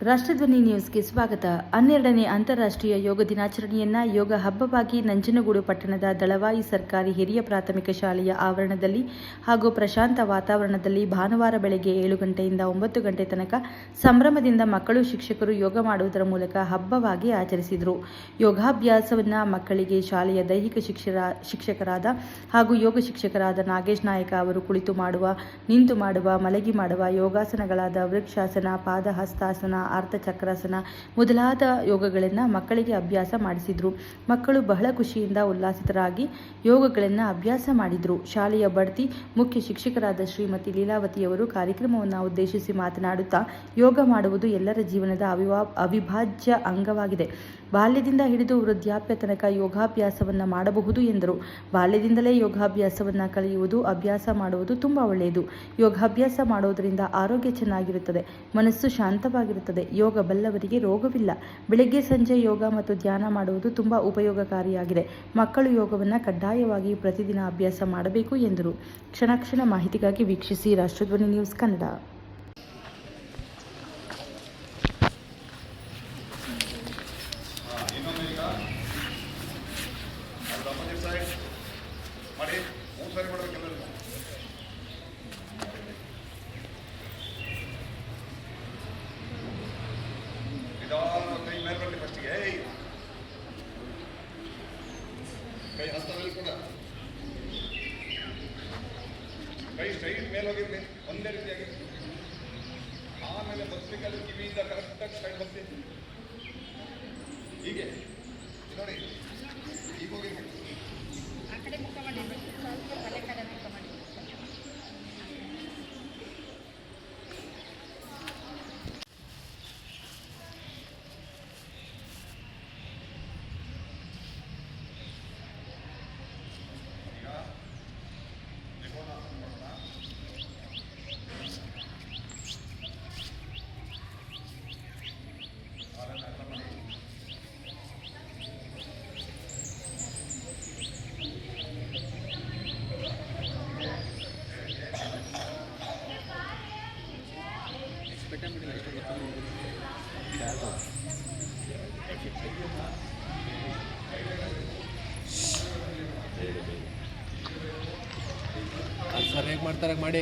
ರಾಷ್ಟ್ರಧ್ವನಿ ನ್ಯೂಸ್ಗೆ ಸ್ವಾಗತ. 12ನೇ ಅಂತಾರಾಷ್ಟ್ರೀಯ ಯೋಗ ದಿನಾಚರಣೆಯನ್ನು ಯೋಗ ಹಬ್ಬವಾಗಿ ನಂಜನಗೂಡು ಪಟ್ಟಣದ ದಳವಾಯಿ ಸರ್ಕಾರಿ ಹಿರಿಯ ಪ್ರಾಥಮಿಕ ಶಾಲೆಯ ಆವರಣದಲ್ಲಿ ಹಾಗೂ ಪ್ರಶಾಂತ ವಾತಾವರಣದಲ್ಲಿ ಭಾನುವಾರ ಬೆಳಗ್ಗೆ 7 ಗಂಟೆಯಿಂದ 9 ಗಂಟೆ ತನಕ ಸಂಭ್ರಮದಿಂದ ಮಕ್ಕಳು ಶಿಕ್ಷಕರು ಯೋಗ ಮಾಡುವುದರ ಮೂಲಕ ಹಬ್ಬವಾಗಿ ಆಚರಿಸಿದರು. ಯೋಗಾಭ್ಯಾಸವನ್ನು ಮಕ್ಕಳಿಗೆ ಶಾಲೆಯ ದೈಹಿಕ ಶಿಕ್ಷಕರಾದ ಹಾಗೂ ಯೋಗ ಶಿಕ್ಷಕರಾದ ನಾಗೇಶ್ ನಾಯಕ ಅವರು ಕುಳಿತು ಮಾಡುವ, ನಿಂತು ಮಾಡುವ, ಮಲಗಿ ಮಾಡುವ ಯೋಗಾಸನಗಳಾದ ವೃಕ್ಷಾಸನ, ಪಾದ ಹಸ್ತಾಸನ, ಅರ್ಧಚಕ್ರಾಸನ ಮೊದಲಾದ ಯೋಗಗಳನ್ನು ಮಕ್ಕಳಿಗೆ ಅಭ್ಯಾಸ ಮಾಡಿಸಿದ್ರು. ಮಕ್ಕಳು ಬಹಳ ಖುಷಿಯಿಂದ ಉಲ್ಲಾಸಿತರಾಗಿ ಯೋಗಗಳನ್ನು ಅಭ್ಯಾಸ ಮಾಡಿದ್ರು. ಶಾಲೆಯ ಬಡ್ತಿ ಮುಖ್ಯ ಶಿಕ್ಷಕರಾದ ಶ್ರೀಮತಿ ಲೀಲಾವತಿಯವರು ಕಾರ್ಯಕ್ರಮವನ್ನು ಉದ್ದೇಶಿಸಿ ಮಾತನಾಡುತ್ತಾ, ಯೋಗ ಮಾಡುವುದು ಎಲ್ಲರ ಜೀವನದ ಅವಿಭಾಜ್ಯ ಅಂಗವಾಗಿದೆ. ಬಾಲ್ಯದಿಂದ ಹಿಡಿದು ವೃದ್ಧಾಪ್ಯ ತನಕ ಯೋಗಾಭ್ಯಾಸವನ್ನು ಮಾಡಬಹುದು ಎಂದರು. ಬಾಲ್ಯದಿಂದಲೇ ಯೋಗಾಭ್ಯಾಸವನ್ನು ಕಲಿಯುವುದು, ಅಭ್ಯಾಸ ಮಾಡುವುದು ತುಂಬ ಒಳ್ಳೆಯದು. ಯೋಗಾಭ್ಯಾಸ ಮಾಡುವುದರಿಂದ ಆರೋಗ್ಯ ಚೆನ್ನಾಗಿರುತ್ತದೆ, ಮನಸ್ಸು ಶಾಂತವಾಗಿರುತ್ತದೆ. ಯೋಗ ಬಲ್ಲವರಿಗೆ ರೋಗವಿಲ್ಲ. ಬೆಳಗ್ಗೆ ಸಂಜೆ ಯೋಗ ಮತ್ತು ಧ್ಯಾನ ಮಾಡುವುದು ತುಂಬ ಉಪಯೋಗಕಾರಿಯಾಗಿದೆ. ಮಕ್ಕಳು ಯೋಗವನ್ನು ಕಡ್ಡಾಯವಾಗಿ ಪ್ರತಿದಿನ ಅಭ್ಯಾಸ ಮಾಡಬೇಕು ಎಂದರು. ಕ್ಷಣ ಮಾಹಿತಿಗಾಗಿ ವೀಕ್ಷಿಸಿ ರಾಷ್ಟ್ರಧ್ವನಿ ನ್ಯೂಸ್ ಕನ್ನಡ. ಕೈ ಹಸ್ತ ಕೂಡ ಕೈ ಸ್ಟ್ರೈಟ್ ಮೇಲೆ ಹೋಗಿರ್ಲಿ, ಒಂದೇ ರೀತಿಯಾಗಿ. ಆಮೇಲೆ ಬಸ್ಲಿಕ್ಕಲ್ಲಿ ಕಿವಿಯಿಂದ ಕರೆಕ್ಟಾಗಿ ಸೈಡ್ ಬರ್ತೀನಿ. ಹೀಗೆ ನೋಡಿ, ಈಗ ಹೋಗಿರ್ಬೇಕು. ಸರ್ ಹೇಗೆ ಮಾಡ್ತಾರೆ ಮಾಡಿ.